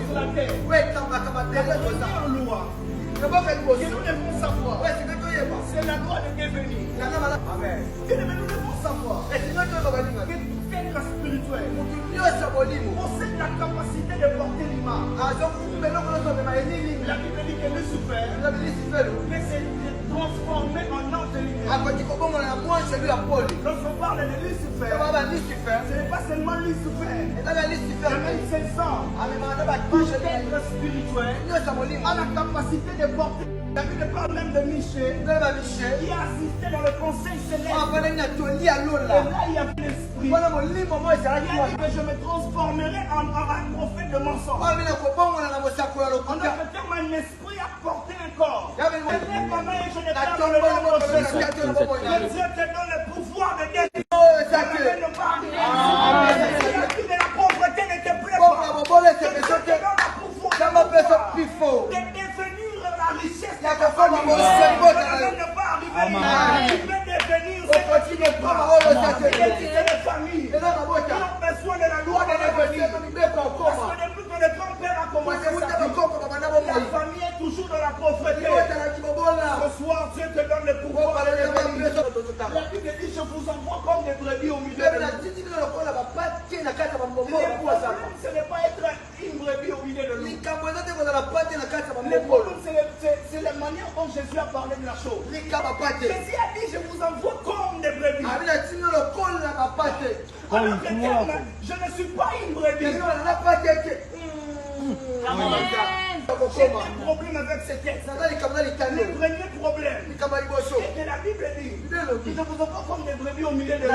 sur la terre. Loi. Que nous devons savoir. C'est la loi de devenir. Amen. Que nous devons savoir. Que tout être spirituel possède la capacité de porter l'image. La Bible dit que Lucifer peut se transformer en ange de lumière. Lorsqu'on parle de Lucifer, ce n'est pas seulement Lucifer. Même ses anges, tout être spirituel a la capacité de porter. La Bible parle même de Michel qui a assisté dans le conseil céleste. Et là, il y avait l'esprit. Il a dit que je me transformerai en un prophète de mensonge. En d'autres termes, un esprit a porté un corps. Et maintenant, je ne parle dans le nom de Jésus. Que Dieu te donne le pouvoir de guérir. De la pauvreté ne te plaît pas. Que Dieu te donne le pouvoir de devenir la richesse. Tu ne peux pas arriver. Tu peux devenir ce que tu n'es pas. Il existe des familles qui ont besoin de la loi de devenir. Parce que depuis que le grand-père a commencé sa vie, la famille est toujours dans la pauvreté. Ce soir, Dieu te donne le pouvoir de devenir. La Bible dit, je vous envoie comme des brebis au milieu de loups. Ce n'est pas être une brebis au milieu de loups. Le problème, c'est la manière dont Jésus a parlé de la chose. Jésus a dit, je vous envoie comme des brebis. En d'autres termes, je ne suis pas une brebis. J'ai un problème avec ce texte. Le premier problème, c'est que la Bible dit, je vous envoie comme des brebis au milieu de loups.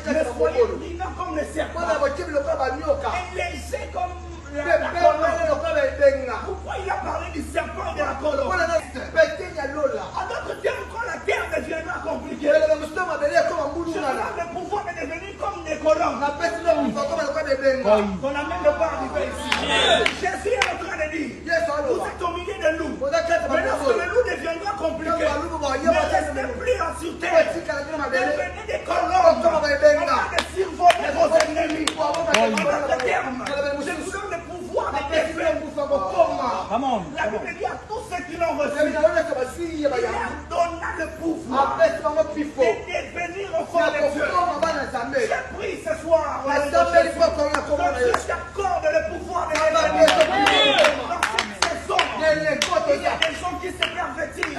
Mais soyez prudents comme les serpents. Et légers comme la colombe. Pourquoi il a parlé du serpent et de la colombe? En d'autres termes, quand la terre deviendra compliquée, je vais avoir le pouvoir de devenir comme des colombes. Qu'on n'amène pas arriver ici. Jésus est en train de dire, vous êtes au milieu de loups. Mais lorsque le loup deviendra compliqué, ne restez plus sur terre. Devenez des colombes. Afin de survoler vos ennemis. En d'autres termes, je vous donne le pouvoir de défaire. La Bible dit à tous ceux qui l'ont reçu, il leur donna le pouvoir de devenir enfants de Dieu. J'ai pris ce soir que Dieu t'accorde le pouvoir de devenir. Dans cette saison, il y a des gens qui se pervertissent. Il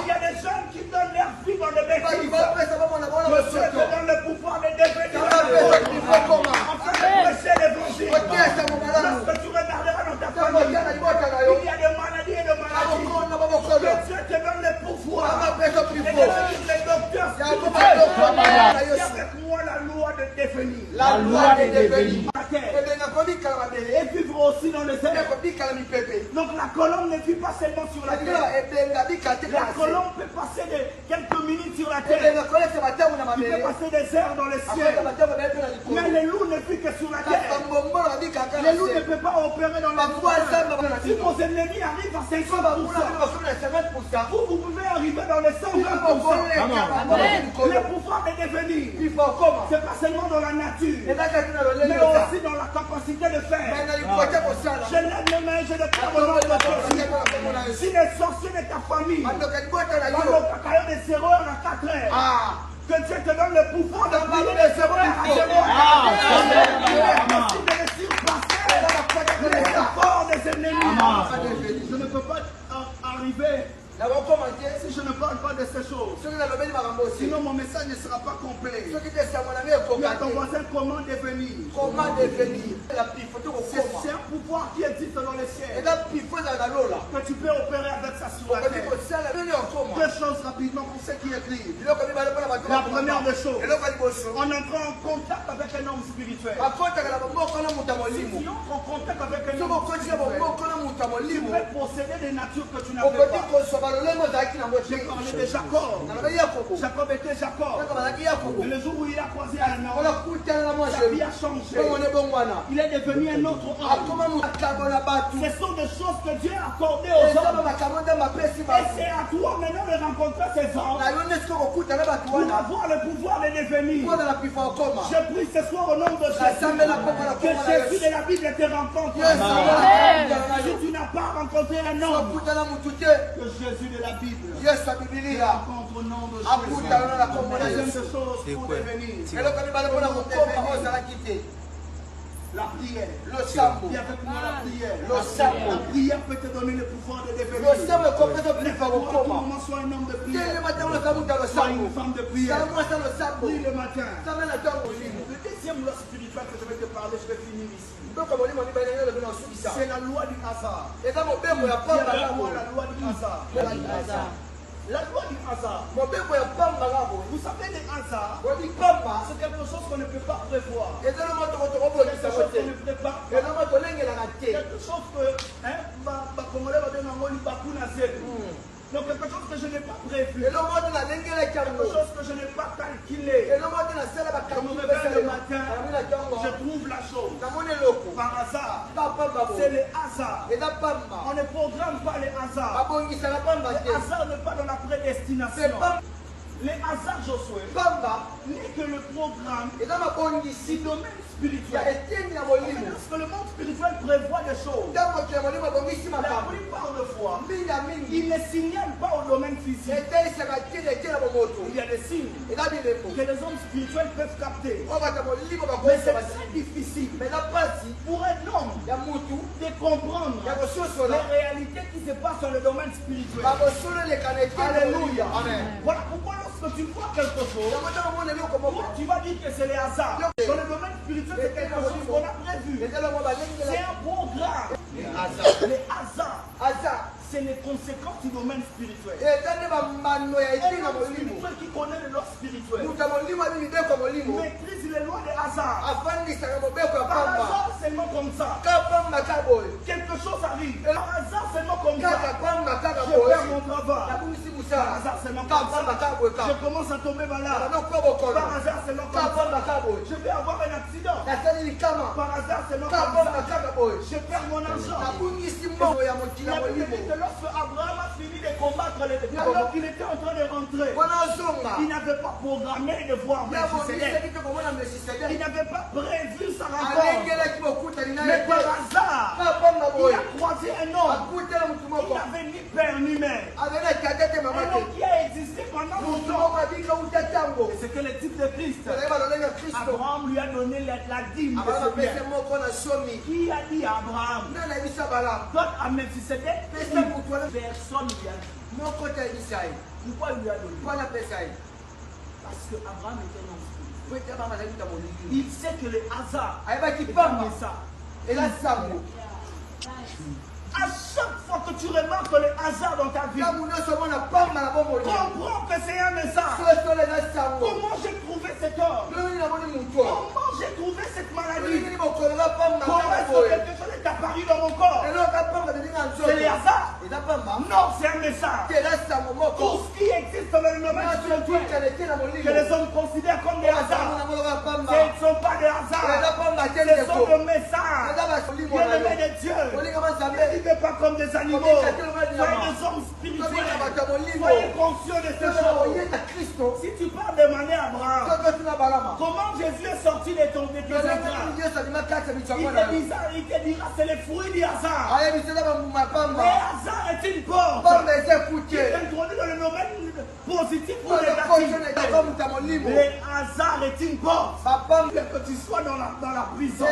y a des gens qui donnent leur vie dans le bêtises. Que Dieu te donne le pouvoir de devenir afin de prêcher l'évangile. Lorsque tu regarderas dans ta famille, il y a des maladies et de maladies. Que Dieu te donne le pouvoir de devenir les docteurs spirituels. Avec moi la loi de devenir. La loi de devenir. Et vivre aussi dans les airs. Donc la colombe ne vit pas seulement sur la terre. La colombe peut passer quelques minutes sur la terre. Il peut passer des heures dans le ciel. Mais le loup ne vit que sur la terre. Le loup ne peut pas opérer dans la voie. Si vos ennemis arrivent à 50%, vous pouvez arriver dans les 120%. Le pouvoir de devenir, c'est pas seulement dans la nature, mais aussi dans la capacité de faire. Je lève les mains, je déclare au nom de Jésus. Si les sorciers de ta famille, dans le cacaillot de 0 heures à 4 heures, que Dieu te donne le pouvoir de briller de 0 heures à 0 heures. De les surpasser les efforts des ennemis. Je ne peux pas arriver si je ne parle pas de ces choses. Sinon mon message ne sera pas complet. Dis à ton voisin comment devenir. C'est un pouvoir qui existe dans les ciels. Que tu peux opérer avec ça sur la terre. Deux choses rapidement pour ceux qui écrivent. La première des choses, on entre en contact avec un homme spirituel. Si tu entres en contact avec un homme spirituel, peux posséder des natures que tu n'avais pas. J'ai parlé de Jacob. Jacob était Jacob. Mais le jour où il a croisé un homme, sa vie a changé. Il est devenu un autre homme. Ce sont des choses que Dieu a accordées aux hommes. Et c'est à toi maintenant de rencontrer ces hommes pour avoir le pouvoir de devenir. Je prie ce soir au nom de Jésus que Jésus de la Bible te rencontre. Si tu n'as pas rencontré un homme, que Jésus de la Bible te rencontre au nom de Jésus. Deuxième chose pour devenir. La prière. Dis avec moi la prière. La prière peut te donner le pouvoir de devenir. Comment sois un homme de prière. Sois une femme de prière. Prie le matin. Le deuxième loi spirituelle que je vais te parler, je vais finir ici. C'est la loi du hasard. La loi du hasard. La loi du hasard. Vous savez, les hasards, c'est quelque chose qu'on ne peut pas prévoir. Quelque chose qu'on ne peut pas. Quelque chose que donc quelque chose que je n'ai pas prévu. Quelque chose que je n'ai pas calculé. Je me réveille le matin, je trouve la chose. Par hasard. C'est le hasard. On ne programme pas les hasards. Le hasard n'est pas dans la prédestination. Les hasards, Josué, n'est que le programme du domaine spirituel. Lorsque le monde spirituel prévoit des choses, la plupart de fois, il ne signale pas au domaine physique. Il y a des signes que les hommes spirituels peuvent capter. Mais c'est très difficile pour un homme de comprendre les réalités qui se passent dans le domaine spirituel. Alléluia. Voilà pourquoi lorsque tu vois quelque chose, tu vas dire que c'est les hasards. Dans le domaine spirituel, c'est quelque chose qu'on a prévu. C'est un programme. Les hasards, c'est les conséquences du domaine spirituel. Un homme spirituel qui connaît les lois spirituelles maîtrise les lois des hasards. Par hasard, seulement comme ça. Quelque chose arrive. Par hasard, seulement comme ça. Je perds mon travail. Par hasard, seulement comme ça. Je commence à tomber malade. Par hasard, seulement comme ça. Je vais avoir un accident. Par hasard, seulement comme ça. Je perds mon argent. La Bible dit que lorsque Abraham a fini de combattre les démons, alors qu'il était en train de rentrer, il n'avait pas programmé de voir Melchisedec. Il n'avait pas prévu sa rencontre. Mais par hasard, il a croisé un homme qui n'avait ni père ni mère. Un homme qui a existé pendant longtemps. Et c'est que le type de Christ. Abraham lui a donné la dîme de ce bien. Qui a dit à Abraham, donne à Melchisedec, personne lui a dit. Pourquoi il lui a donné? Parce que Abraham était un homme. Il sait que le hasard permet ça. Et là, à chaque fois que tu remarques le hasard dans ta vie, comprends que c'est un message. Comment j'ai trouvé cet homme? Comment j'ai trouvé cette maladie? Comment est-ce que quelque chose est apparu dans mon corps? C'est le hasard? Non, c'est un message. Tout ce qui existe dans le domaine spirituel, que les hommes considèrent comme des hasards, ce ne sont pas des hasards. Ce sont des messages. Bien-aimés de Dieu, ne vivez pas comme des animaux. Soyez des hommes spirituels. Soyez conscients de ces choses. Si tu parles de manière Abraham, comment Jésus est sorti de tes entrailles? Il te dira c'est le fruit du hasard. Le hasard est une porte qui t'introduit dans le domaine positif ou négatif. Le hasard est une porte. Que tu sois dans la prison.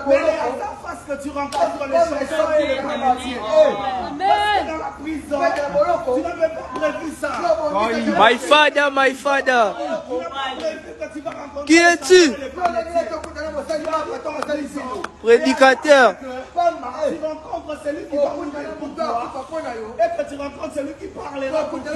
Mais le hasard fasse que tu rencontres les chanteurs et les comédiens. Parce que dans la prison, tu n'avais pas prévu ça. My father, my father. Qui es-tu? Prédicateur. Tu rencontres celui qui va ouvrir pour toi et que tu rencontres celui qui parlera pour toi.